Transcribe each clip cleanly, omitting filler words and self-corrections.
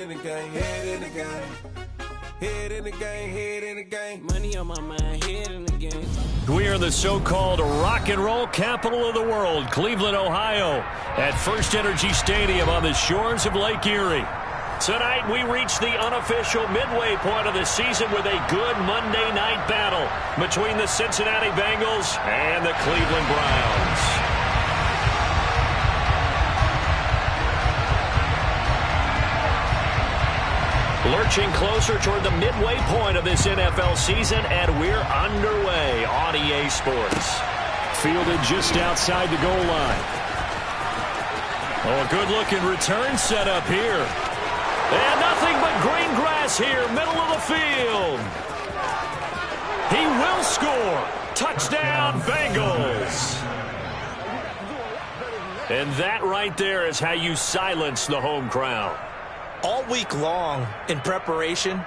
In the game, head in the game. Head in the game, head in the game. Money on my mind, head in the game. We are in the so-called rock and roll capital of the world, Cleveland, Ohio, at First Energy Stadium on the shores of Lake Erie. Tonight, we reach the unofficial midway point of the season with a good Monday night battle between the Cincinnati Bengals and the Cleveland Browns. Lurching closer toward the midway point of this NFL season, and we're underway on EA Sports. Fielded just outside the goal line. Oh, a good-looking return set up here. And nothing but green grass here, middle of the field. He will score. Touchdown, Bengals. And that right there is how you silence the home crowd. All week long in preparation,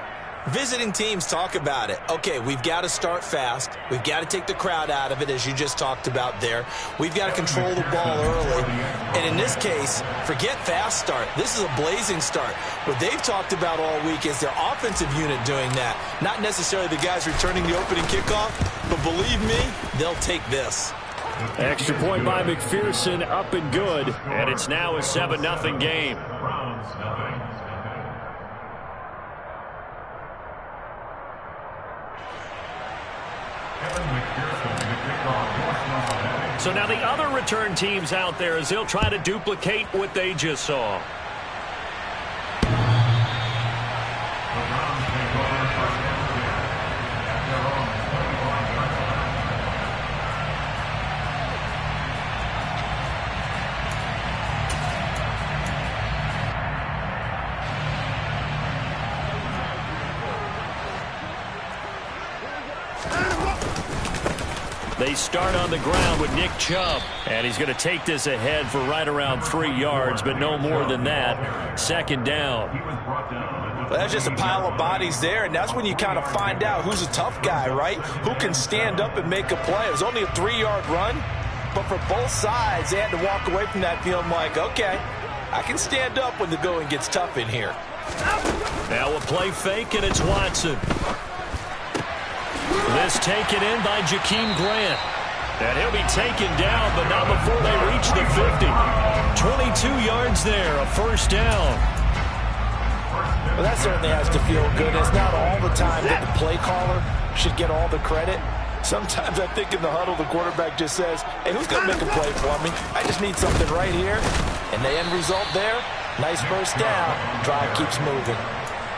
visiting teams talk about it. Okay, we've got to start fast. We've got to take the crowd out of it, as you just talked about there. We've got to control the ball early. And in this case, forget fast start. This is a blazing start. What they've talked about all week is their offensive unit doing that. Not necessarily the guys returning the opening kickoff, but believe me, they'll take this. Extra point by McPherson, up and good. And it's now a 7-0 game. So now the other return teams out there as they'll try to duplicate what they just saw. They start on the ground with Nick Chubb, and he's going to take this ahead for right around 3 yards, but no more than that. Second down. Well, that's just a pile of bodies there, and that's when you kind of find out who's a tough guy, right? Who can stand up and make a play. It was only a 3-yard run, but for both sides, they had to walk away from that feeling like, okay, I can stand up when the going gets tough in here. Now a play fake, and it's Watson. This taken in by Jakeem Grant. And he'll be taken down, but not before they reach the 50. 22 yards there, a first down. Well, that certainly has to feel good. It's not all the time that the play caller should get all the credit. Sometimes I think in the huddle, the quarterback just says, hey, who's going to make a play for me? I just need something right here. And the end result there, nice first down. Drive keeps moving.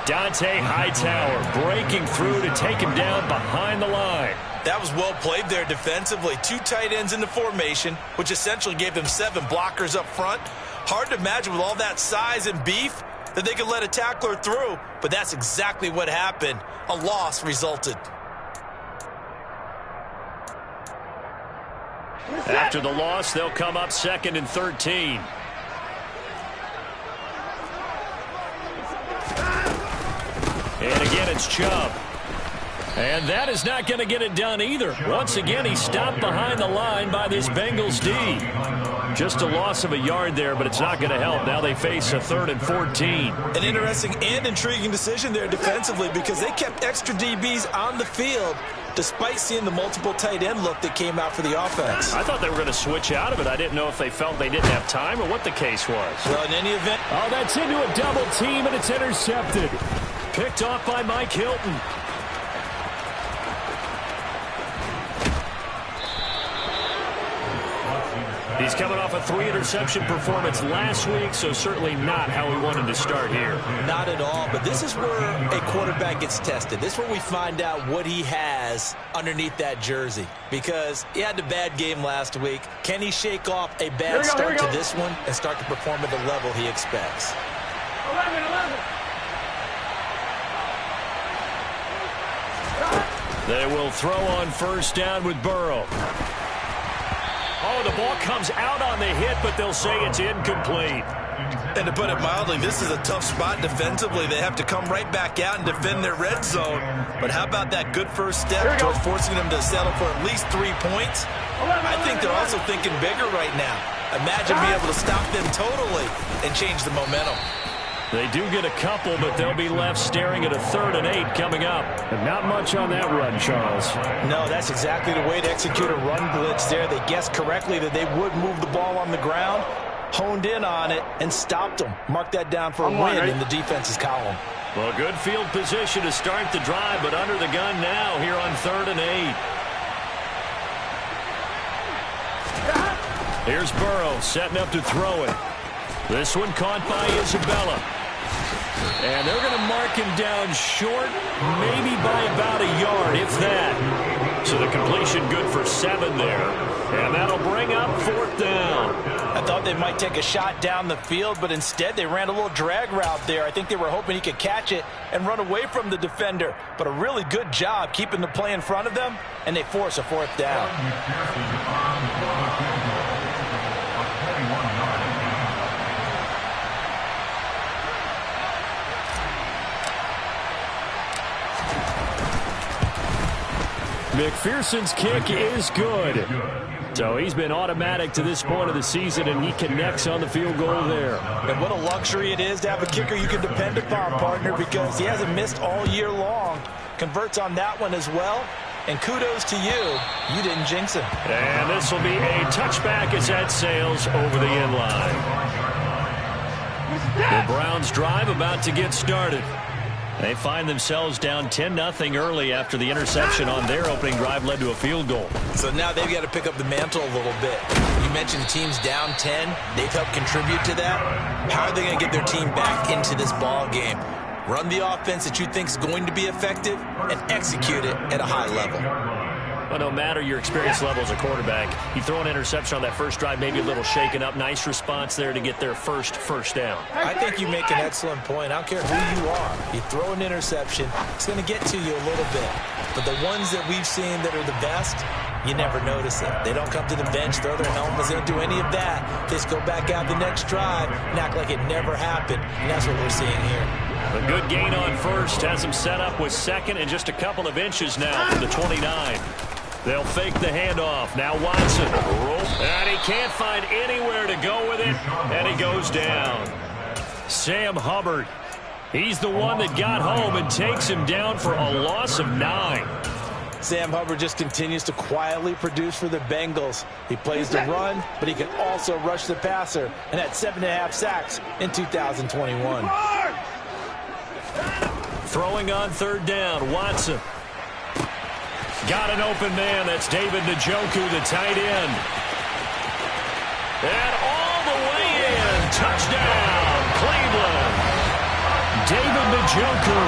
Dante Hightower breaking through to take him down behind the line. That was well played there defensively. 2 tight ends in the formation, which essentially gave them 7 blockers up front. Hard to imagine with all that size and beef that they could let a tackler through, but that's exactly what happened. A loss resulted. After the loss, they'll come up 2nd and 13. And again, it's Chubb. And that is not going to get it done either. Once again, he's stopped behind the line by this Bengals D. Just a loss of a yard there, but it's not going to help. Now they face a 3rd and 14. An interesting and intriguing decision there defensively because they kept extra DBs on the field despite seeing the multiple tight end look that came out for the offense. I thought they were going to switch out of it. I didn't know if they felt they didn't have time or what the case was. Well, in any event. Oh, that's into a double team, and it's intercepted. Picked off by Mike Hilton. He's coming off a 3-interception performance last week, so certainly not how we wanted to start here. Not at all, but this is where a quarterback gets tested. This is where we find out what he has underneath that jersey, because he had a bad game last week. Can he shake off a bad start to this one and start to perform at the level he expects? 11. They will throw on first down with Burrow. Oh, the ball comes out on the hit, but they'll say it's incomplete. And to put it mildly, this is a tough spot defensively. They have to come right back out and defend their red zone. But how about that good first step towards forcing them to settle for at least 3 points? I think they're also thinking bigger right now. Imagine being able to stop them totally and change the momentum. They do get a couple, but they'll be left staring at a 3rd and 8 coming up. And not much on that run, Charles. No, that's exactly the way to execute a run blitz there. They guessed correctly that they would move the ball on the ground, honed in on it, and stopped them. Mark that down for a win in the defense's column. Well, good field position to start the drive, but under the gun now here on 3rd and 8. Here's Burrow setting up to throw it. This one caught by Isabella. And they're going to mark him down short, maybe by about a yard, if that. So the completion good for 7 there. And that'll bring up 4th down. I thought they might take a shot down the field, but instead they ran a little drag route there. I think they were hoping he could catch it and run away from the defender. But a really good job keeping the play in front of them, and they force a 4th down. McPherson's kick is good. So he's been automatic to this point of the season, and he connects on the field goal there. And what a luxury it is to have a kicker you can depend upon, partner, because he hasn't missed all year long. Converts on that one as well. And kudos to you. You didn't jinx him. And this will be a touchback as that sails over the end line. The Browns drive about to get started. They find themselves down 10-0 early after the interception on their opening drive led to a field goal. So now they've got to pick up the mantle a little bit. You mentioned teams down 10. They've helped contribute to that. How are they going to get their team back into this ball game? Run the offense that you think is going to be effective and execute it at a high level. Well, no matter your experience level as a quarterback, you throw an interception on that first drive, maybe a little shaken up. Nice response there to get their first down. I think you make an excellent point. I don't care who you are. You throw an interception, it's going to get to you a little bit. But the ones that we've seen that are the best, you never notice it. They don't come to the bench, throw their helmets, they don't do any of that. They just go back out the next drive and act like it never happened. And that's what we're seeing here. A good gain on first has him set up with 2nd and just a couple of inches now from the 29. They'll fake the handoff. Now Watson. And he can't find anywhere to go with it. And he goes down. Sam Hubbard. He's the one that got home and takes him down for a loss of 9. Sam Hubbard just continues to quietly produce for the Bengals. He plays the run, but he can also rush the passer. And had 7.5 sacks in 2021. Throwing on 3rd down. Watson. Got an open man. That's David Njoku, the tight end. And all the way in. Touchdown, Cleveland. David Njoku,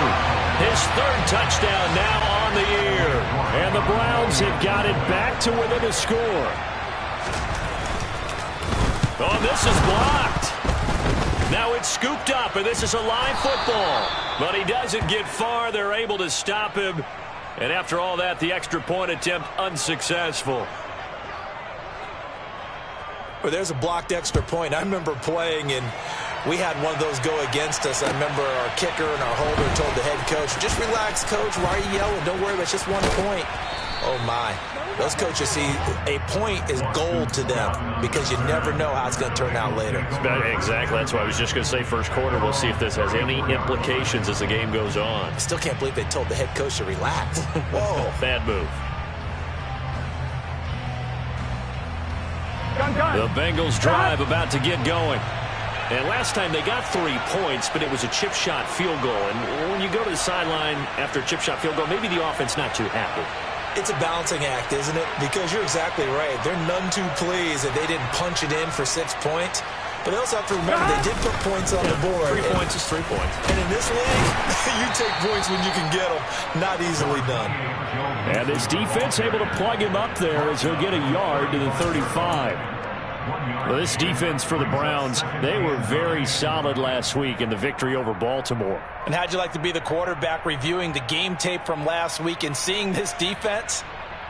his 3rd touchdown now on the year. And the Browns have got it back to within a score. Oh, this is blocked. Now it's scooped up, and this is a live football. But he doesn't get far. They're able to stop him. And after all that, the extra point attempt unsuccessful. Well, there's a blocked extra point. I remember playing, and we had one of those go against us. I remember our kicker and our holder told the head coach, just relax, coach. Why are you yelling? Don't worry, it's just 1 point. Oh, my. Those coaches see a point is gold to them because you never know how it's going to turn out later. Exactly. That's why I was just going to say first quarter. We'll see if this has any implications as the game goes on. I still can't believe they told the head coach to relax. Whoa. Bad move. The Bengals drive about to get going. And last time they got 3 points, but it was a chip shot field goal. And when you go to the sideline after a chip shot field goal, maybe the offense not too happy. It's a balancing act, isn't it? Because you're exactly right. They're none too pleased that they didn't punch it in for 6 points. But they also have to remember they did put points on the board. 3 points is 3 points. And in this league, you take points when you can get them. Not easily done. And this defense able to plug him up there as he'll get a yard to the 35. Well, this defense for the Browns, they were very solid last week in the victory over Baltimore. And how'd you like to be the quarterback reviewing the game tape from last week and seeing this defense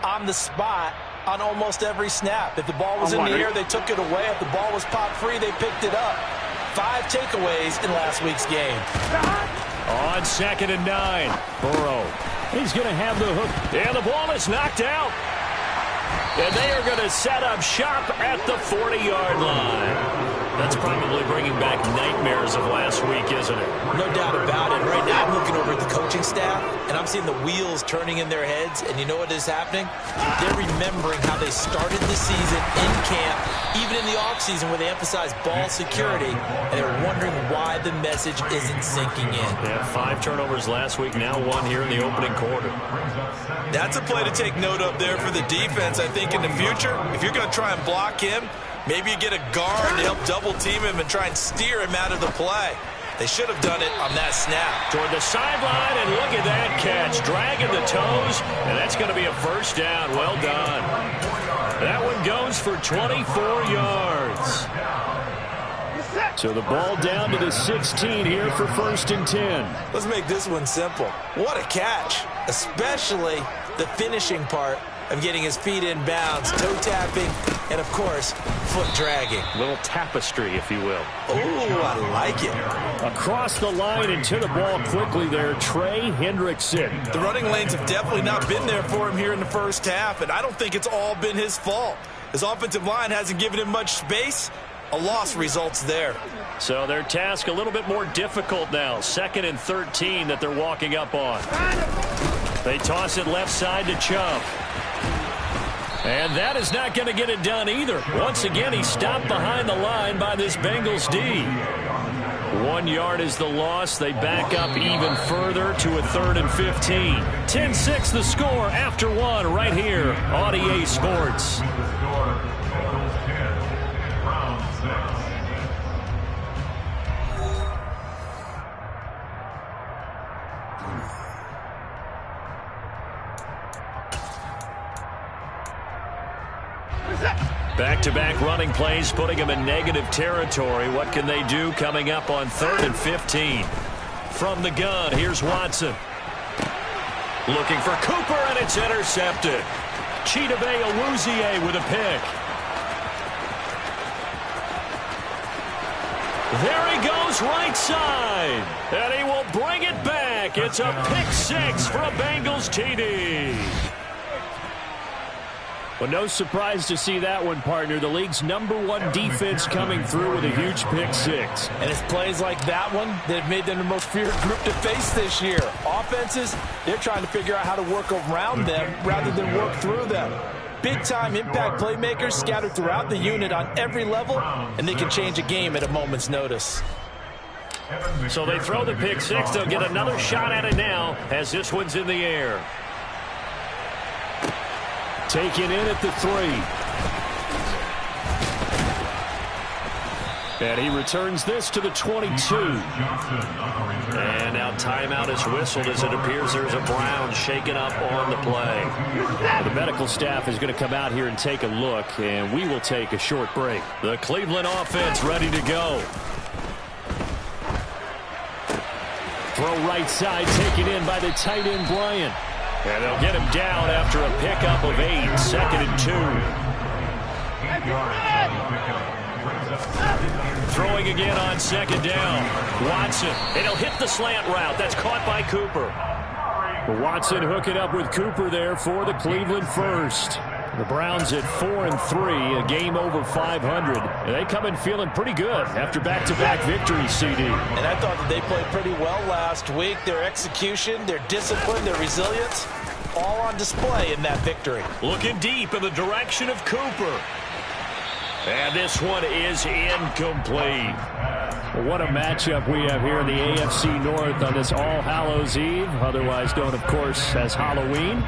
on the spot on almost every snap? If the ball was in the air, they took it away. If the ball was popped free, they picked it up. 5 takeaways in last week's game. On 2nd and 9, Burrow. He's going to have the hook. And the ball is knocked out. And they are going to set up shop at the 40-yard line. That's probably bringing back nightmares of last week, isn't it? No doubt about it. Right now I'm looking over at the coaching staff, and I'm seeing the wheels turning in their heads, and you know what is happening? They're remembering how they started the season in camp, even in the offseason where they emphasized ball security, and they're wondering why the message isn't sinking in. They had 5 turnovers last week, now 1 here in the opening quarter. That's a play to take note of there for the defense, I think, in the future. If you're going to try and block him, maybe you get a guard to help double-team him and try and steer him out of the play. They should have done it on that snap. Toward the sideline, and look at that catch. Dragging the toes, and that's going to be a first down. Well done. That one goes for 24 yards. So the ball down to the 16 here for 1st and 10. Let's make this one simple. What a catch, especially the finishing part of getting his feet in bounds, toe tapping, and, of course, foot dragging. A little tapestry, if you will. Oh, I like it. Across the line and to the ball quickly there, Trey Hendrickson. The running lanes have definitely not been there for him here in the first half, and I don't think it's all been his fault. His offensive line hasn't given him much space. A loss results there. So their task a little bit more difficult now. 2nd and 13 that they're walking up on. They toss it left side to Chubb. And that is not going to get it done either. Once again, he's stopped behind the line by this Bengals D. 1 yard is the loss. They back up even further to a 3rd and 15. 10-6 the score after 1 right here on EA Sports. Back-to-back running plays, putting them in negative territory. What can they do coming up on 3rd and 15? From the gun, here's Watson. Looking for Cooper, and it's intercepted. Chidobe Awuzie with a pick. There he goes, right side. And he will bring it back. It's a pick 6 for a Bengals TD. Well, no surprise to see that one, partner. The league's #1 defense coming through with a huge pick 6. And it's plays like that one that have made them the most feared group to face this year. Offenses, they're trying to figure out how to work around them rather than work through them. Big-time impact playmakers scattered throughout the unit on every level, and they can change a game at a moment's notice. So they throw the pick 6. They'll get another shot at it now as this one's in the air. Taken in at the 3. And he returns this to the 22. And now timeout is whistled as it appears there's a Brown shaken up on the play. The medical staff is going to come out here and take a look, and we will take a short break. The Cleveland offense ready to go. Throw right side, taken in by the tight end, Bryant. And they'll get him down after a pickup of 8, 2nd and 2. Throwing again on 2nd down. Watson, and he'll hit the slant route. That's caught by Cooper. Watson hooking up with Cooper there for the Cleveland first. The Browns at 4-3, a game over 500. And they come in feeling pretty good after back-to-back victories, CD. And I thought that they played pretty well last week. Their execution, their discipline, their resilience, all on display in that victory. Looking deep in the direction of Cooper. And this one is incomplete. What a matchup we have here in the AFC North on this All Hallows Eve, otherwise known, of course, as Halloween.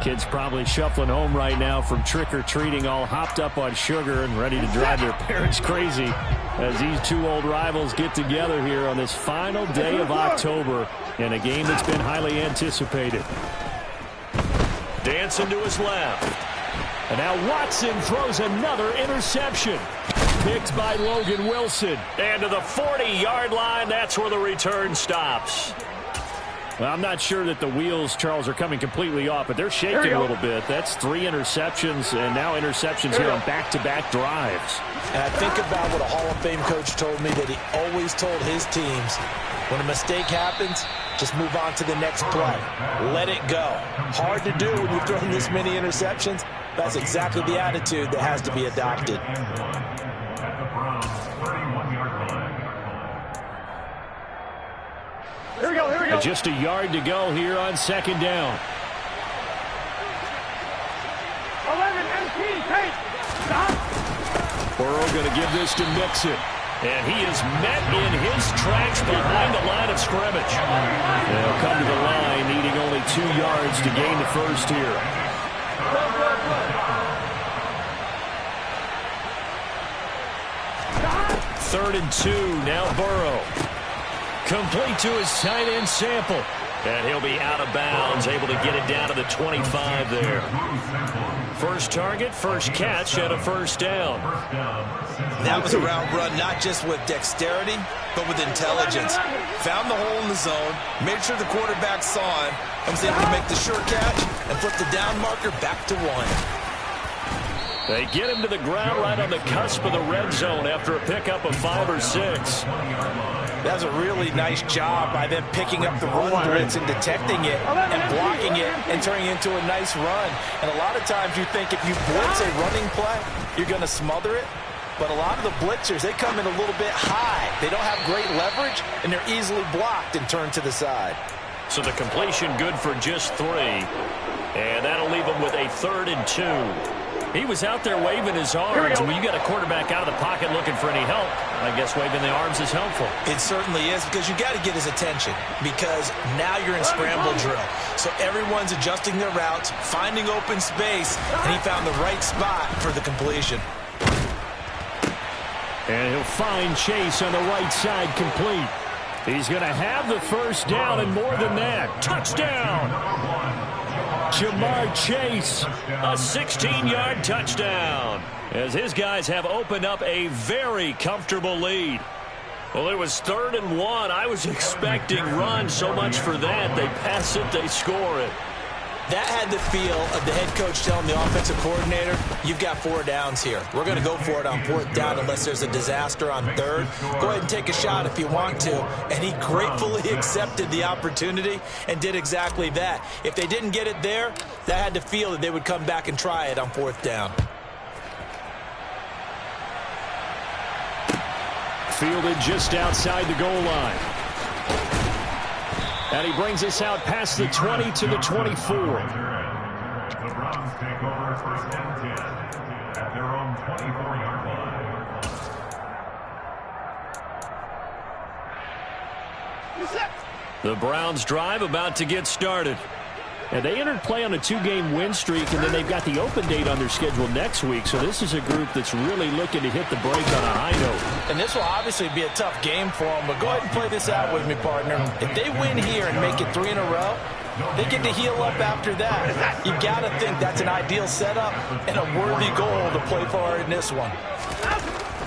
Kids probably shuffling home right now from trick-or-treating, all hopped up on sugar and ready to drive their parents crazy as these two old rivals get together here on this final day of October in a game that's been highly anticipated. Dancing to his left. And now Watson throws another interception. Picked by Logan Wilson. And to the 40-yard line, that's where the return stops. Well, I'm not sure that the wheels, Charles, are coming completely off, but they're shaking a little bit. That's 3 interceptions, and now interceptions here on back-to-back drives. And I think about what a Hall of Fame coach told me, that he always told his teams, when a mistake happens, just move on to the next play. Let it go. Hard to do when you've thrown this many interceptions, That's exactly the attitude that has to be adopted. Here we go, here we go. Just a yard to go here on second down. 11, MP, take. Stop. Burrow going to give this to Mixon. And he is met in his tracks behind the line of scrimmage. They'll come to the line needing only 2 yards to gain the first here. Third and 2, now Burrow. Complete to his tight end Sample. And he'll be out of bounds, able to get it down to the 25 there. First target, first catch, and a first down. That was a route run, not just with dexterity, but with intelligence. Found the hole in the zone, made sure the quarterback saw him, and was able to make the sure catch and flip the down marker back to 1. They get him to the ground right on the cusp of the red zone after a pickup of 5 or 6. That's a really nice job by them picking up the run blitz and detecting it and blocking it and turning it into a nice run. And a lot of times you think if you blitz a running play, you're going to smother it. But a lot of the blitzers, they come in a little bit high. They don't have great leverage, and they're easily blocked and turned to the side. So the completion good for just 3. And that'll leave him with a 3rd and 2. He was out there waving his arms. When you got a quarterback out of the pocket looking for any help, I guess waving the arms is helpful. It certainly is, because you got to get his attention, because now you're in scramble drill. So everyone's adjusting their routes, finding open space, and he found the right spot for the completion. And he'll find Chase on the right side complete. He's going to have the first down and more than that. Touchdown! Jamar Chase, a 16-yard touchdown, as his guys have opened up a very comfortable lead. Well, it was 3rd and 1. I was expecting run, so much for that. They pass it, they score it. That had the feel of the head coach telling the offensive coordinator, you've got 4 downs here. We're going to go for it on 4th down unless there's a disaster on 3rd. Go ahead and take a shot if you want to. And he gratefully accepted the opportunity and did exactly that. If they didn't get it there, that had the feel that they would come back and try it on 4th down. Fielded just outside the goal line. And he brings us out past the 20 to the 24. The Browns take over 1st and 10 at their own 24-yard line. The Browns drive about to get started. And they entered play on a 2-game win streak, and then they've got the open date on their schedule next week. So this is a group that's really looking to hit the break on a high note. And this will obviously be a tough game for them, but go ahead and play this out with me, partner. If they win here and make it 3 in a row, they get to heal up after that. You've got to think that's an ideal setup and a worthy goal to play for in this one.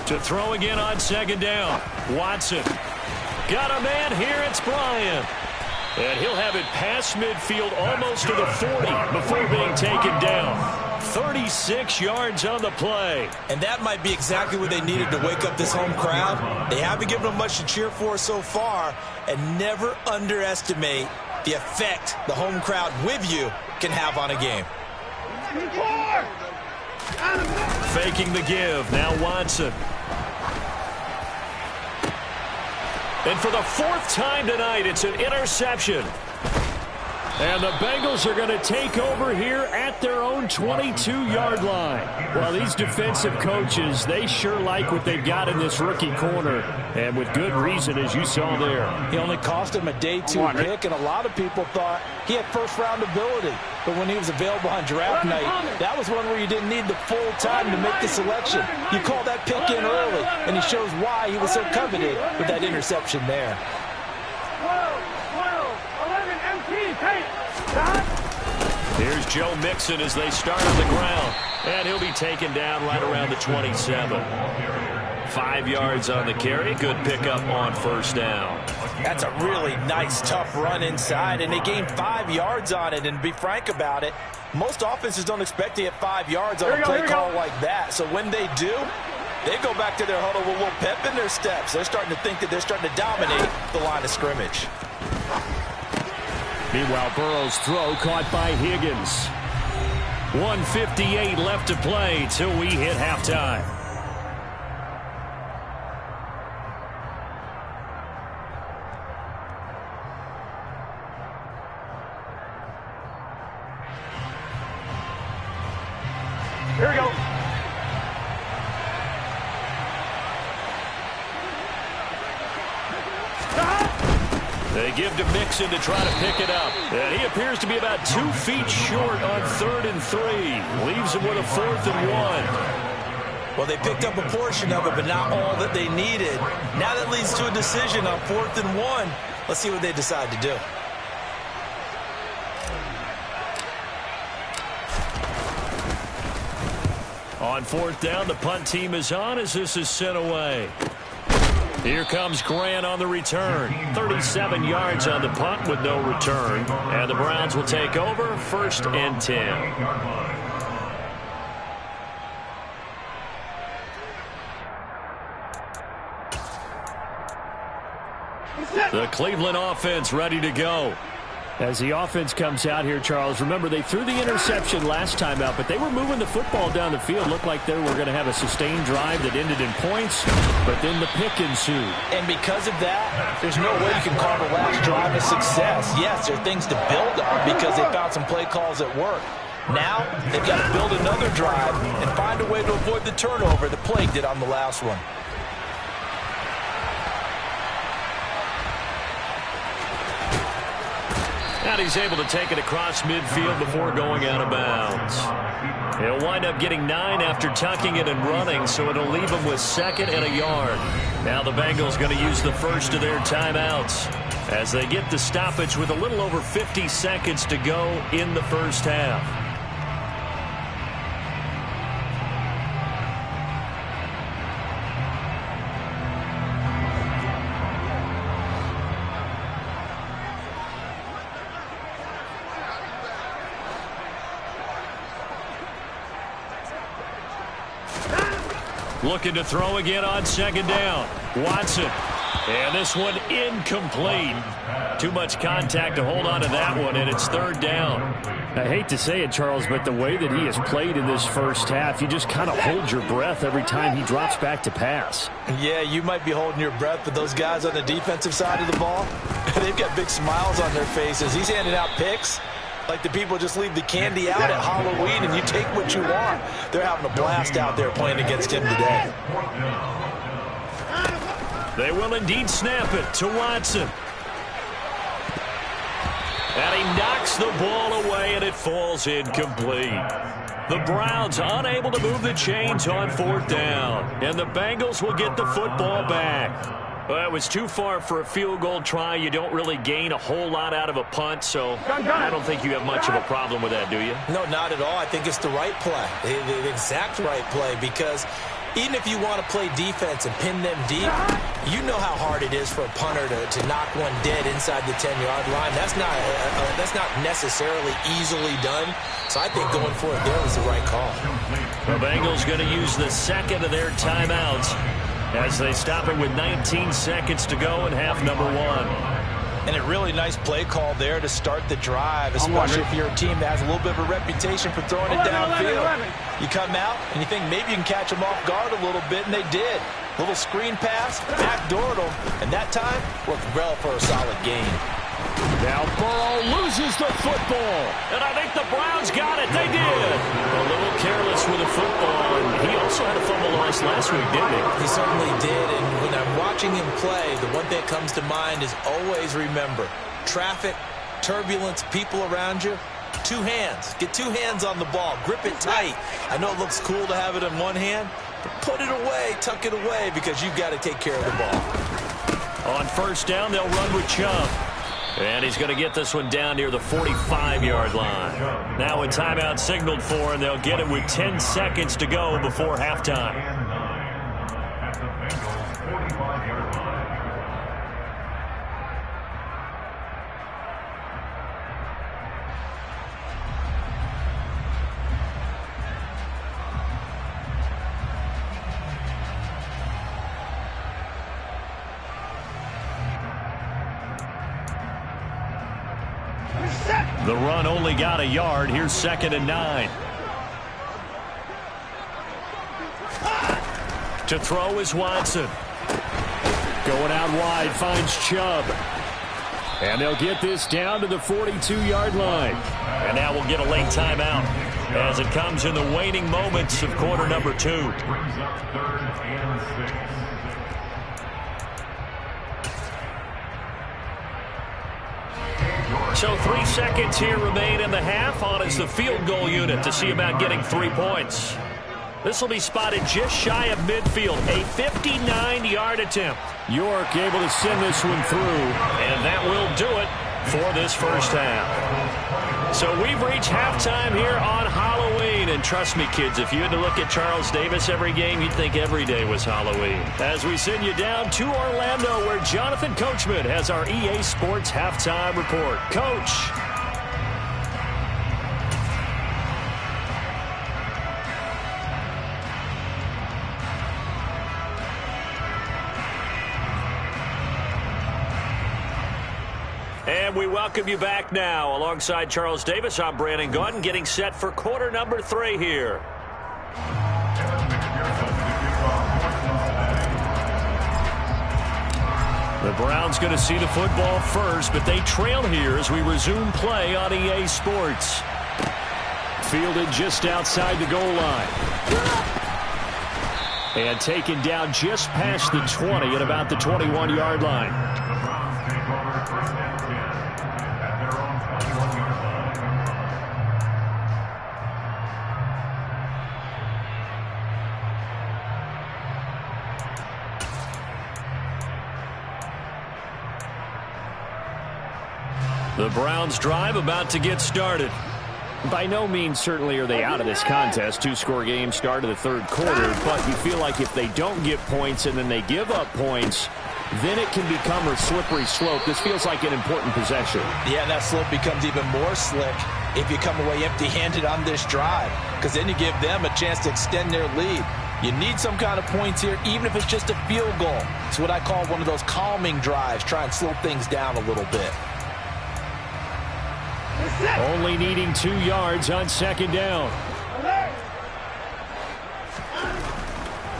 To throw again on 2nd down. Watson. Got a man here. It's Bryant. And he'll have it past midfield almost to the 40 before being taken down. 36 yards on the play. And that might be exactly what they needed to wake up this home crowd. They haven't given them much to cheer for so far, and never underestimate the effect the home crowd with you can have on a game. Faking the give. Now Watson. And for the 4th time tonight, it's an interception. And the Bengals are going to take over here at their own 22-yard line. Well, these defensive coaches, they sure like what they've got in this rookie corner. And with good reason, as you saw there. He only cost him a day 2 pick, and a lot of people thought he had first-round ability. But when he was available on draft night, that was one where you didn't need the full time to make the selection. You called that pick in early, and he shows why he was so coveted with that interception there. 11, Here's Joe Mixon as they start on the ground. And he'll be taken down right around the 27. 5 yards on the carry. Good pickup on 1st down. That's a really nice, tough run inside, and they gained 5 yards on it. And to be frank about it, most offenses don't expect to get 5 yards on a play call like that. So when they do, they go back to their huddle with a little pep in their steps. They're starting to think that they're starting to dominate the line of scrimmage. Meanwhile, Burrow's throw caught by Higgins. 1:58 left to play till we hit halftime. Here we go. They give to Mixon to try to pick it up. And he appears to be about 2 feet short on 3rd and 3. Leaves him with a 4th and 1. Well, they picked up a portion of it, but not all that they needed. Now that leads to a decision on 4th and 1. Let's see what they decide to do. On 4th down, the punt team is on as this is sent away. Here comes Grant on the return. 37 yards on the punt with no return. And the Browns will take over 1st and 10. The Cleveland offense ready to go. As the offense comes out here, Charles, remember they threw the interception last time out, but they were moving the football down the field. Looked like they were going to have a sustained drive that ended in points, but then the pick ensued. And because of that, there's no way you can call the last drive a success. Yes, there are things to build on because they found some play calls that work. Now, they've got to build another drive and find a way to avoid the turnover the play did on the last one. And he's able to take it across midfield before going out of bounds. He'll wind up getting 9 after tucking it and running, so it'll leave him with 2nd and a yard. Now the Bengals going to use the first of their timeouts as they get the stoppage with a little over 50 seconds to go in the first half. Looking to throw again on 2nd down. Watson. And this one incomplete. Too much contact to hold on to that one, and it's 3rd down. I hate to say it, Charles, but the way that he has played in this first half, you just kind of hold your breath every time he drops back to pass. Yeah, you might be holding your breath, but those guys on the defensive side of the ball, they've got big smiles on their faces. He's handing out picks. Like the people just leave the candy out at Halloween and you take what you want. They're having a blast out there playing against him today. They will indeed snap it to Watson. And he knocks the ball away and it falls incomplete. The Browns unable to move the chains on 4th down. And the Bengals will get the football back. Well, it was too far for a field goal try. You don't really gain a whole lot out of a punt, so I don't think you have much of a problem with that, do you? No, not at all. I think it's the right play, the exact right play, because even if you want to play defense and pin them deep, you know how hard it is for a punter to knock one dead inside the 10-yard line. That's not necessarily easily done. So I think going for it there was the right call. The Bengals going to use the 2nd of their timeouts as they stop it with 19 seconds to go in half number 1. And a really nice play call there to start the drive, especially if you're a team that has a little bit of a reputation for throwing it downfield. You come out and you think maybe you can catch them off guard a little bit, and they did. Little screen pass, backdoored them, and that time worked well for a solid gain. Now Burrow loses the football, and I think the Browns got it. They did. A little careless with the football, and he also had a fumble loss last week, didn't he? He certainly did, and when I'm watching him play, the one thing that comes to mind is always remember, traffic, turbulence, people around you, 2 hands. Get 2 hands on the ball. Grip it tight. I know it looks cool to have it in one hand, but put it away, tuck it away, because you've got to take care of the ball. On 1st down, they'll run with Chubb. And he's going to get this one down near the 45-yard line. Now a timeout signaled for, and they'll get it with 10 seconds to go before halftime. At the Bengals' 45-yard line. The run only got a yard. Here's 2nd and 9. To throw is Watson. Going out wide, finds Chubb. And they'll get this down to the 42-yard line. And now we'll get a late timeout as it comes in the waning moments of quarter number 2. Brings up 3rd and 6. So 3 seconds here remain in the half. On is the field goal unit to see about getting 3 points. This will be spotted just shy of midfield. A 59-yard attempt. York able to send this one through. And that will do it for this first half. So we've reached halftime here on Halloween. And trust me, kids, if you had to look at Charles Davis every game, you'd think every day was Halloween. As we send you down to Orlando, where Jonathan Coachman has our EA Sports halftime report. Coach. And we welcome you back now. Alongside Charles Davis, I'm Brandon Gaudin, getting set for quarter number 3 here. The Browns going to see the football first, but they trail here as we resume play on EA Sports. Fielded just outside the goal line. And taken down just past the 20 at about the 21-yard line. The Browns drive about to get started. By no means certainly are they out of this contest. 2-score game start of the 3rd quarter, but you feel like if they don't get points and then they give up points, then it can become a slippery slope. This feels like an important possession. Yeah, and that slope becomes even more slick if you come away empty-handed on this drive, because then you give them a chance to extend their lead. You need some kind of points here, even if it's just a field goal. It's what I call one of those calming drives. Try and slow things down a little bit. Only needing 2 yards on 2nd down.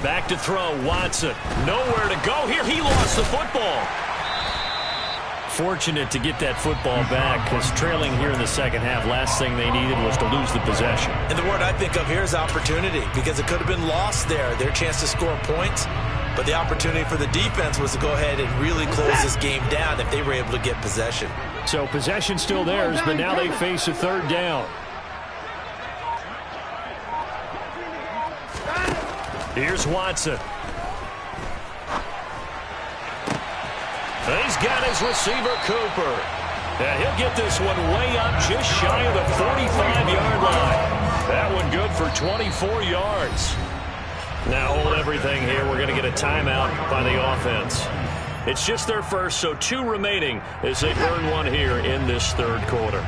Back to throw, Watson. Nowhere to go here. He lost the football. Fortunate to get that football back, because trailing here in the 2nd half, last thing they needed was to lose the possession. And the word I think of here is opportunity, because it could have been lost there, their chance to score points. But the opportunity for the defense was to go ahead and really close this game down if they were able to get possession. So possession still theirs, but now they face a 3rd down. Here's Watson. He's got his receiver, Cooper. And he'll get this one way up just shy of the 45-yard line. That one good for 24 yards. Now hold everything here. We're going to get a timeout by the offense. It's just their first, so 2 remaining as they burn one here in this 3rd quarter.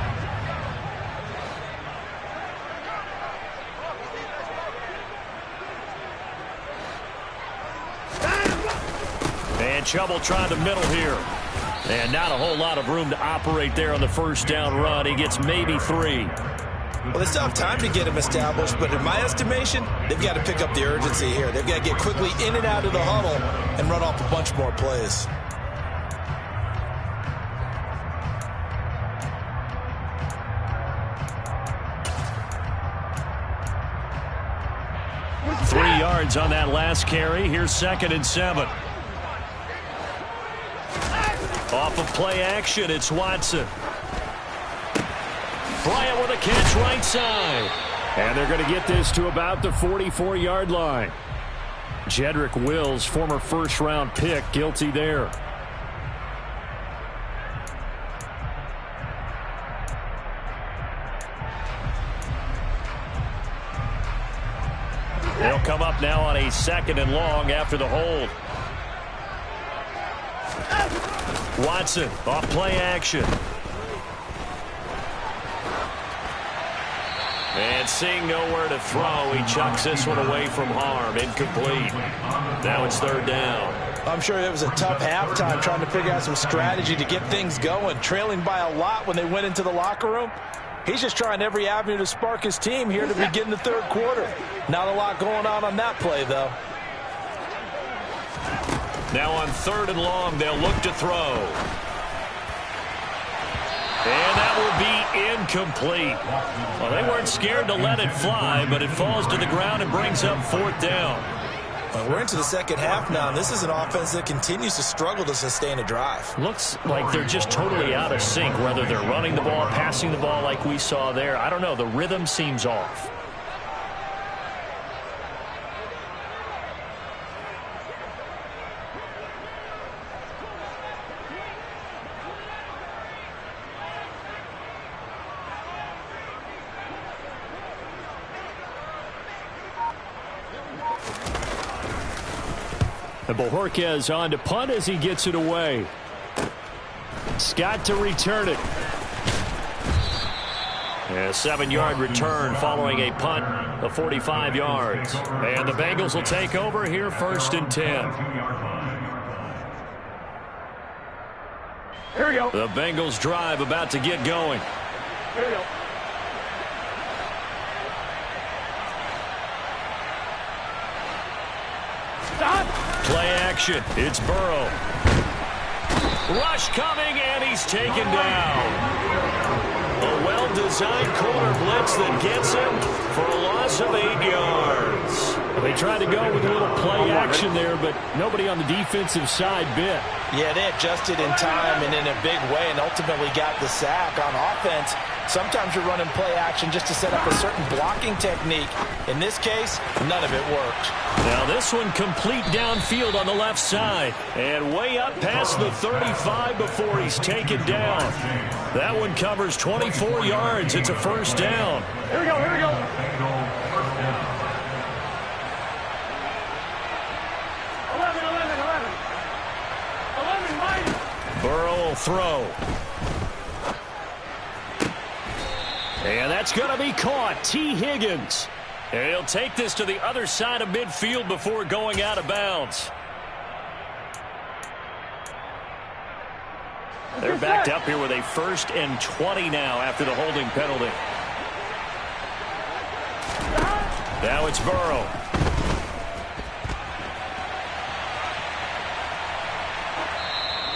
And Chubb will try the middle here. And not a whole lot of room to operate there on the 1st down run. He gets maybe 3. Well, they still have time to get him established, but in my estimation, they've got to pick up the urgency here. They've got to get quickly in and out of the huddle and run off a bunch more plays. Three yards on that last carry. Here's 2nd and 7. Off of play action, it's Watson. Bryant with a catch right side. And they're going to get this to about the 44-yard line. Jedrick Wills, former 1st-round pick, guilty there. They'll come up now on a 2nd and long after the hold. Watson off play action. And seeing nowhere to throw, he chucks this one away from harm. Incomplete. Now it's 3rd down. I'm sure it was a tough halftime trying to figure out some strategy to get things going. Trailing by a lot when they went into the locker room. He's just trying every avenue to spark his team here to begin the 3rd quarter. Not a lot going on that play, though. Now on 3rd and long, they'll look to throw. And that will be incomplete. Well, they weren't scared to let it fly, but it falls to the ground and brings up 4th down. Well, we're into the second half now, and this is an offense that continues to struggle to sustain a drive. Looks like they're just totally out of sync, whether they're running the ball, passing the ball like we saw there. I don't know. The rhythm seems off. And Bojorquez on to punt as he gets it away. Scott to return it. A 7-yard return following a punt of 45 yards. And the Bengals will take over here 1st and 10. Here we go. The Bengals drive about to get going. Here we go. Stop. Play action. It's Burrow. Rush coming, and he's taken down. A well-designed corner blitz that gets him for a loss of 8 yards. They tried to go with a little play action there, but nobody on the defensive side bit. Yeah, they adjusted in time and in a big way and ultimately got the sack. On offense, sometimes you're running play action just to set up a certain blocking technique. In this case, none of it worked. Now this one complete downfield on the left side. And way up past the 35 before he's taken down. That one covers 24 yards. It's a 1st down. Here we go. Here we go. 11. Burrow will throw. And that's going to be caught. T. Higgins. And he'll take this to the other side of midfield before going out of bounds. They're backed up here with a 1st and 20 now after the holding penalty. Now it's Burrow.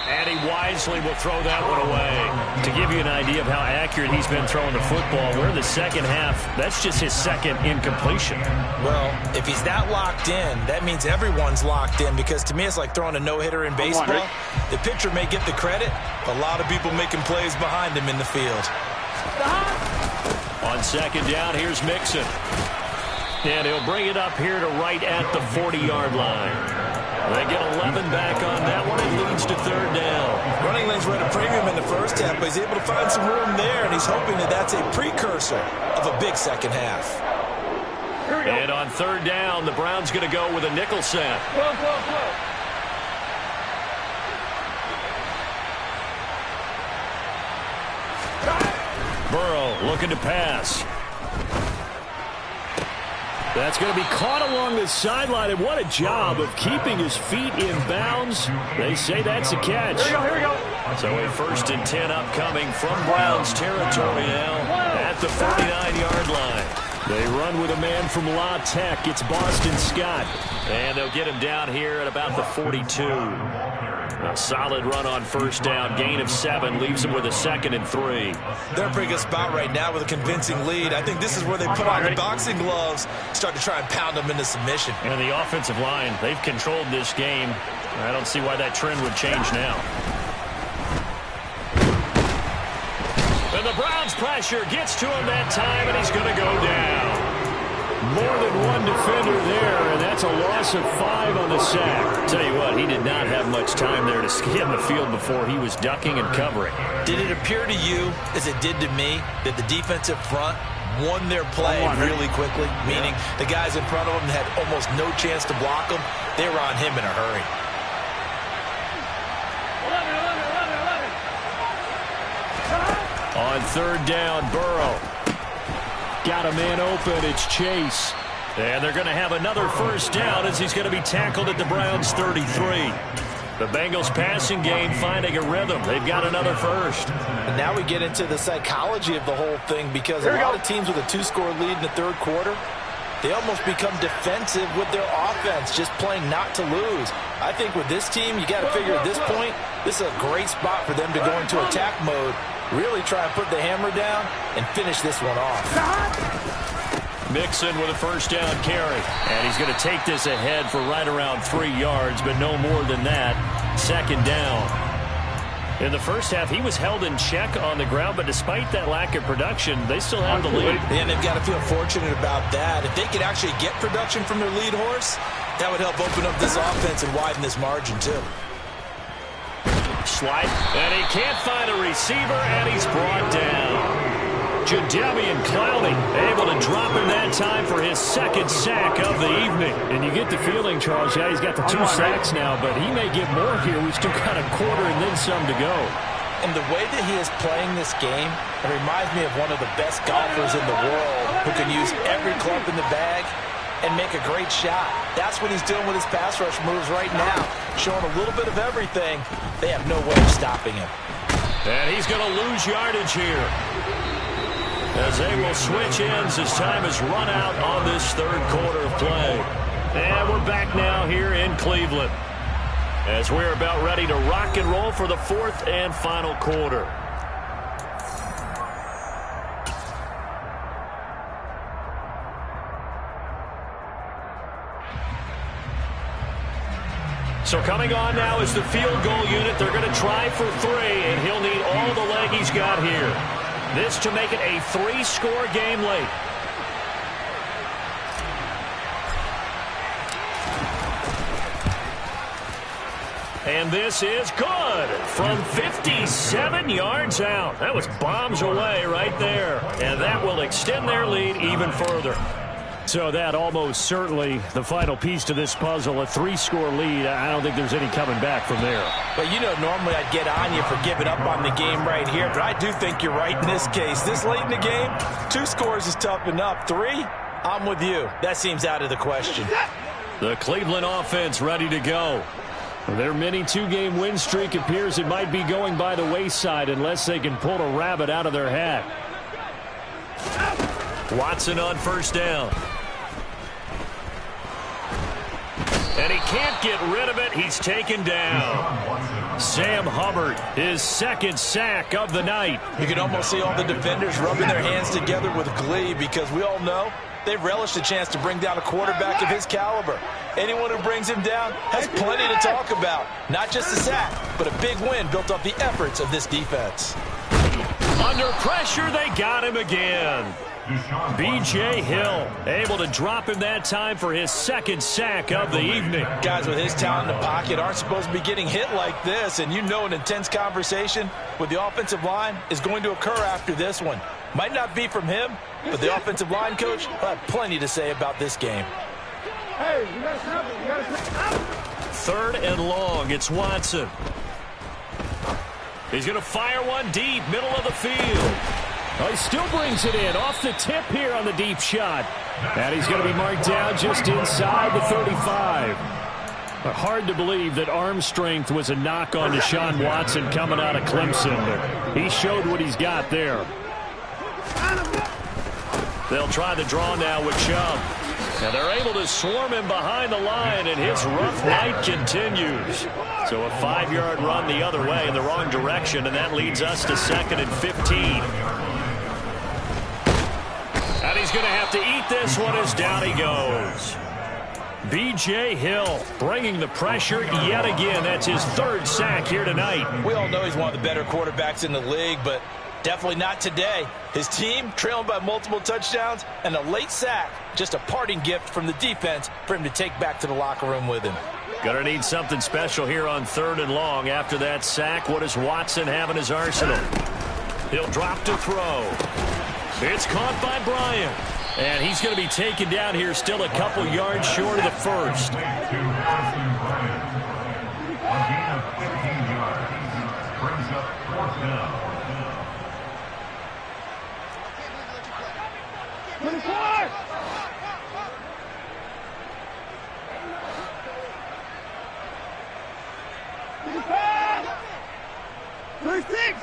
And he wisely will throw that one away. To give you an idea of how accurate he's been throwing the football, we're in the second half. That's just his 2nd incompletion. Well, if he's that locked in, that means everyone's locked in, because to me it's like throwing a no-hitter in baseball. The pitcher may get the credit, but a lot of people making plays behind him in the field. On 2nd down, here's Mixon. And he'll bring it up here to right at the 40-yard line. They get 11 back on that one. It leads to 3rd down. Running lanes were at a premium in the first half, but he's able to find some room there, and he's hoping that that's a precursor of a big second half. And on 3rd down, the Browns going to go with a nickel set. Burrow looking to pass. That's going to be caught along the sideline, and what a job of keeping his feet in bounds. They say that's a catch. Here we go. So a 1st and 10 upcoming from Browns territory now at the 49-yard line. They run with a man from La Tech. It's Boston Scott. And they'll get him down here at about the 42. A solid run on 1st down. Gain of 7 leaves him with a 2nd and 3. They're in a pretty good spot right now with a convincing lead. I think this is where they put on the boxing gloves, start to try and pound them into submission. And the offensive line, they've controlled this game. I don't see why that trend would change now. And the Browns pressure gets to him that time, and he's going to go down. More than one defender there, and that's a loss of 5 on the sack. Tell you what, he did not have much time there to scan the field before he was ducking and covering. Did it appear to you, as it did to me, that the defensive front won their play really quickly? Meaning the guys in front of them had almost no chance to block him. They were on him in a hurry. 11. On 3rd down, Burrow. Got a man open. It's Chase. And they're going to have another 1st down as he's going to be tackled at the Browns' 33. The Bengals passing game finding a rhythm. They've got another 1st. And now we get into the psychology of the whole thing, because a lot of teams with a 2-score lead in the 3rd quarter, they almost become defensive with their offense, just playing not to lose. I think with this team, you got to figure at this point, this is a great spot for them to go into attack mode, really try and put the hammer down and finish this one off. Mixon with a first down carry. And he's going to take this ahead for right around 3 yards, but no more than that. Second down. In the first half, he was held in check on the ground, but despite that lack of production, they still have the lead. And they've got to feel fortunate about that. If they could actually get production from their lead horse, that would help open up this offense and widen this margin, too. Slide, and he can't find a receiver, and he's brought down. Jadeveon Clowney able to drop him that time for his second sack of the evening. And you get the feeling, Charles, yeah, he's got the 2 sacks now, but he may get more here. We've still got a quarter and then some to go. And the way that he is playing this game, it reminds me of one of the best golfers in the world who can use every club in the bag and make a great shot. That's what he's doing with his pass rush moves right now, showing a little bit of everything. They have no way of stopping him. And he's going to lose yardage here, as they will switch ends as time has run out on this third quarter of play. And we're back now here in Cleveland, as we're about ready to rock and roll for the fourth and final quarter. So coming on now is the field goal unit. They're going to try for 3, and he'll need all the leg he's got here. This to make it a 3-score game late. And this is good from 57 yards out. That was bombs away right there. And that will extend their lead even further. So that almost certainly the final piece to this puzzle, a 3-score lead. I don't think there's any coming back from there. But, you know, normally I'd get on you for giving up on the game right here, but I do think you're right in this case. This late in the game, 2 scores is tough enough. 3, I'm with you. That seems out of the question. The Cleveland offense ready to go. Their mini 2-game win streak appears it might be going by the wayside unless they can pull a rabbit out of their hat. Watson on first down. And he can't get rid of it. He's taken down. Sam Hubbard, his second sack of the night. You can almost see all the defenders rubbing their hands together with glee, because we all know they've relished a chance to bring down a quarterback of his caliber. Anyone who brings him down has plenty to talk about. Not just a sack, but a big win built off the efforts of this defense. Under pressure, they got him again. B.J. Hill able to drop him that time for his second sack of the evening. Guys with his talent in the pocket aren't supposed to be getting hit like this, and you know an intense conversation with the offensive line is going to occur after this one. Might not be from him, but the offensive line coach will have plenty to say about this game. Hey, you got to snap it. You got to snap it. Third and long. It's Watson. He's going to fire one deep, middle of the field. Oh, he still brings it in off the tip here on the deep shot. And he's going to be marked down just inside the 35. Hard to believe that arm strength was a knock on Deshaun Watson coming out of Clemson. But he showed what he's got there. They'll try the draw now with Chubb. And they're able to swarm him behind the line, and his rough night continues. So a 5-yard run the other way in the wrong direction, and that leads us to 2nd and 15. And he's going to have to eat this one as down he goes. B.J. Hill bringing the pressure yet again. That's his 3rd sack here tonight. We all know he's one of the better quarterbacks in the league, but definitely not today. His team trailing by multiple touchdowns, and a late sack, just a parting gift from the defense for him to take back to the locker room with him. Gonna need something special here on 3rd and long. After that sack, what does Watson have in his arsenal? He'll drop to throw. It's caught by Bryant. And he's going to be taken down here, still a couple yards short of the first. A gain of 15 yards. Brings up 4th down. 24! 36!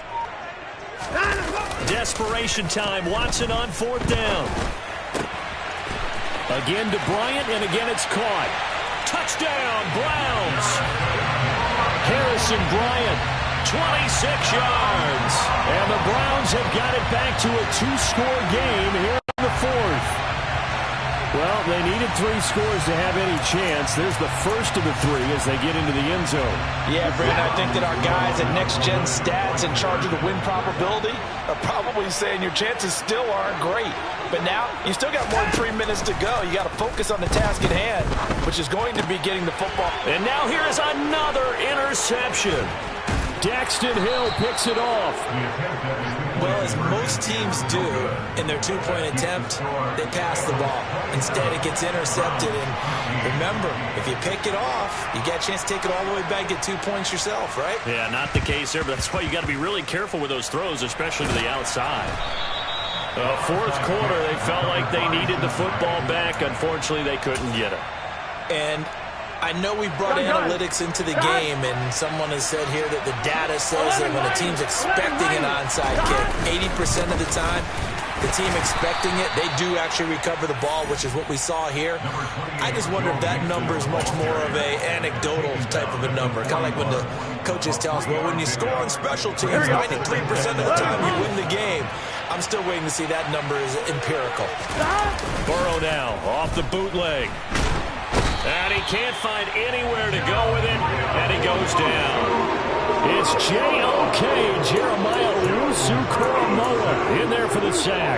Desperation time. Watson on 4th down. Again to Bryant, and again it's caught. Touchdown, Browns. Harrison Bryant, 26 yards. And the Browns have got it back to a 2-score game here in the fourth. Well, they needed 3 scores to have any chance. There's the first of the 3 as they get into the end zone. Yeah, Brandon, I think that our guys at Next Gen Stats in charge of the win probability are probably saying your chances still aren't great. But now, you still got more than 3 minutes to go. You got to focus on the task at hand, which is going to be getting the football. And now here is another interception. Daxton Hill picks it off. Well, as most teams do in their 2-point attempt, they pass the ball. Instead, it gets intercepted. And remember, if you pick it off, you get a chance to take it all the way back, get 2 points yourself, right? Yeah, not the case there, but that's why you got to be really careful with those throws, especially to the outside. Fourth quarter, they felt like they needed the football back. Unfortunately, they couldn't get it. And I know we brought analytics into the game, and someone has said here that the data says that when a team's expecting an onside kick, 80% of the time, the team expecting it, they do actually recover the ball, which is what we saw here. I just wonder if that number is much more of a anecdotal type of a number. Kind of like when the coaches tell us, well, when you score on special teams, 93% of the time you win the game. I'm still waiting to see that number is empirical. Burrow now off the bootleg. And he can't find anywhere to go with it, and he goes down. It's J.O.K. Jeremiah Owusu-Koramoah in there for the sack.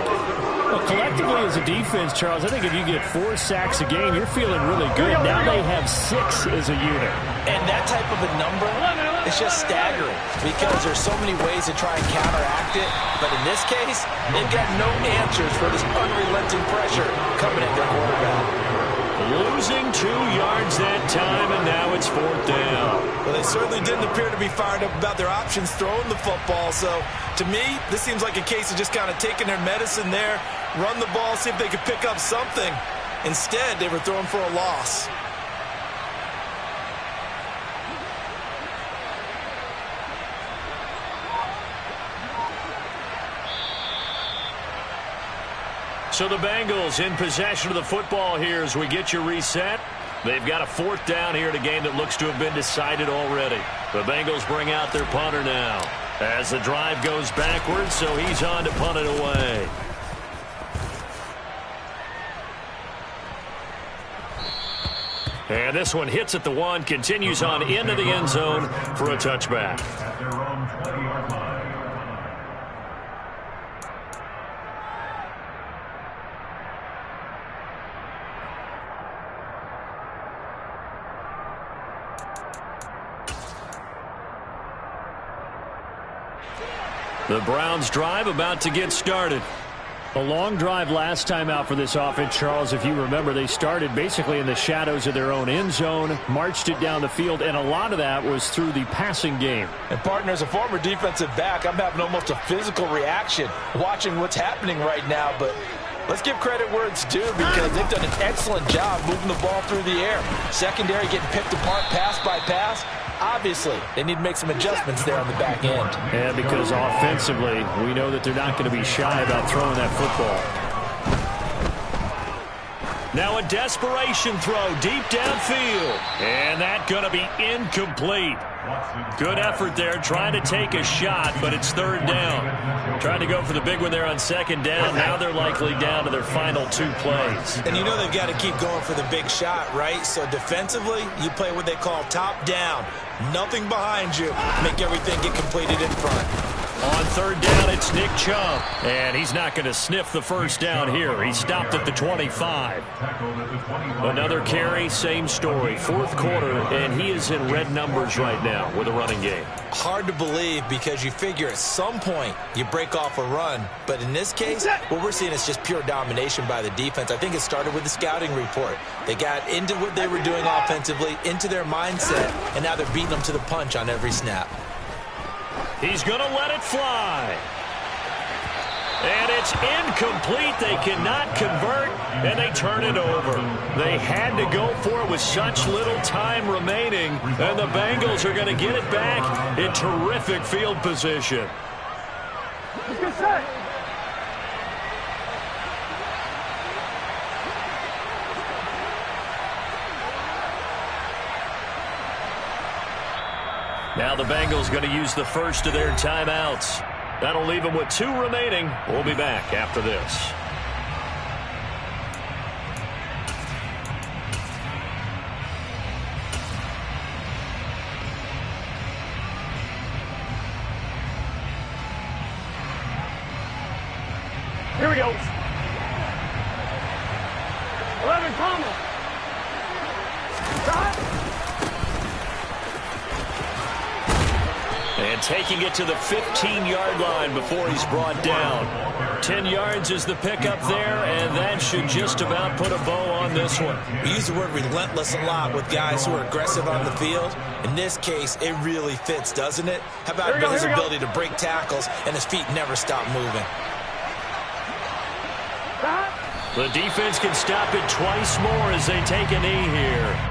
Well, collectively as a defense, Charles, I think if you get 4 sacks a game, you're feeling really good. Now they have 6 as a unit. And that type of a number is just staggering because there's so many ways to try and counteract it. But in this case, they've got no answers for this unrelenting pressure coming at their quarterback. Losing 2 yards that time, and now it's 4th down. Well, they certainly didn't appear to be fired up about their options throwing the football. So, to me, this seems like a case of just kind of taking their medicine there, run the ball, see if they could pick up something. Instead, they were throwing for a loss. So the Bengals in possession of the football here as we get you reset. They've got a 4th down here in a game that looks to have been decided already. The Bengals bring out their punter now as the drive goes backwards, so he's on to punt it away. And this one hits at the 1, continues on into the end zone for a touchback. At their own 20-yard line. The Browns drive about to get started. A long drive last time out for this offense, Charles. If you remember, they started basically in the shadows of their own end zone, marched it down the field, and a lot of that was through the passing game. And, partner, as a former defensive back, I'm having almost a physical reaction watching what's happening right now. But let's give credit where it's due because they've done an excellent job moving the ball through the air. Secondary getting picked apart pass by pass. Obviously, they need to make some adjustments there on the back end. And because offensively, we know that they're not going to be shy about throwing that football. Now a desperation throw deep downfield. And that's going to be incomplete. Good effort there, trying to take a shot, but it's 3rd down. Trying to go for the big one there on 2nd down. Now they're likely down to their final 2 plays. And you know they've got to keep going for the big shot, right? So defensively, you play what they call top down. Nothing behind you. Make everything get completed in front. On 3rd down, it's Nick Chubb. And he's not going to sniff the 1st down here. He stopped at the 25. Another carry, same story. 4th quarter, and he is in red numbers right now with a running game. Hard to believe because you figure at some point you break off a run. But in this case, what we're seeing is just pure domination by the defense. I think it started with the scouting report. They got into what they were doing offensively, into their mindset, and now they're beating them to the punch on every snap. He's going to let it fly. And it's incomplete. They cannot convert, and they turn it over. They had to go for it with such little time remaining, and the Bengals are going to get it back in terrific field position. Let's get set. Now the Bengals going to use the first of their timeouts. That'll leave them with 2 remaining. We'll be back after this. Here we go. 11, comma. Shot. And taking it to the 15-yard line before he's brought down. 10 yards is the pickup there, and that should just about put a bow on this one. We use the word relentless a lot with guys who are aggressive on the field. In this case, it really fits, doesn't it? How about his ability to break tackles and his feet never stop moving? The defense can stop it twice more as they take a knee here.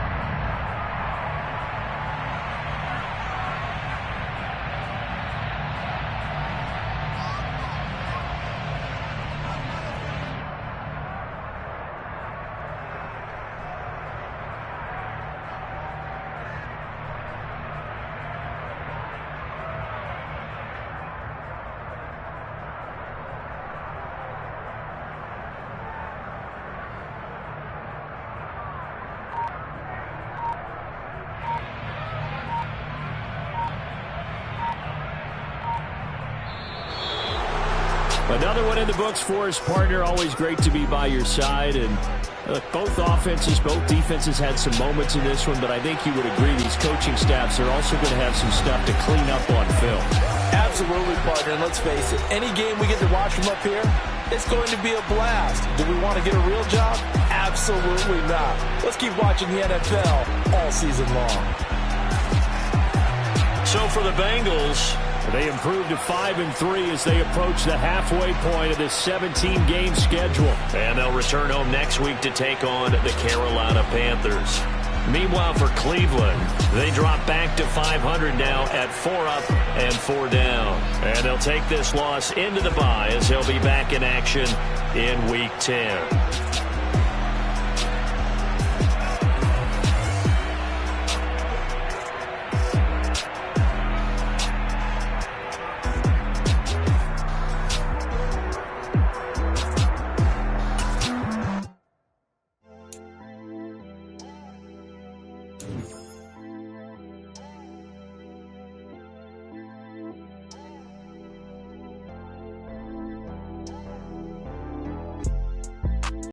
Another one in the books for his partner. Always great to be by your side. And both offenses, both defenses had some moments in this one, but I think you would agree these coaching staffs are also going to have some stuff to clean up on film. Absolutely, partner. And let's face it, any game we get to watch from up here, it's going to be a blast. Do we want to get a real job? Absolutely not. Let's keep watching the NFL all season long. So for the Bengals, they improved to 5-3 as they approach the halfway point of this 17-game schedule. And they'll return home next week to take on the Carolina Panthers. Meanwhile, for Cleveland, they drop back to 500 now at 4 up and 4 down. And they'll take this loss into the bye as they'll be back in action in Week 10.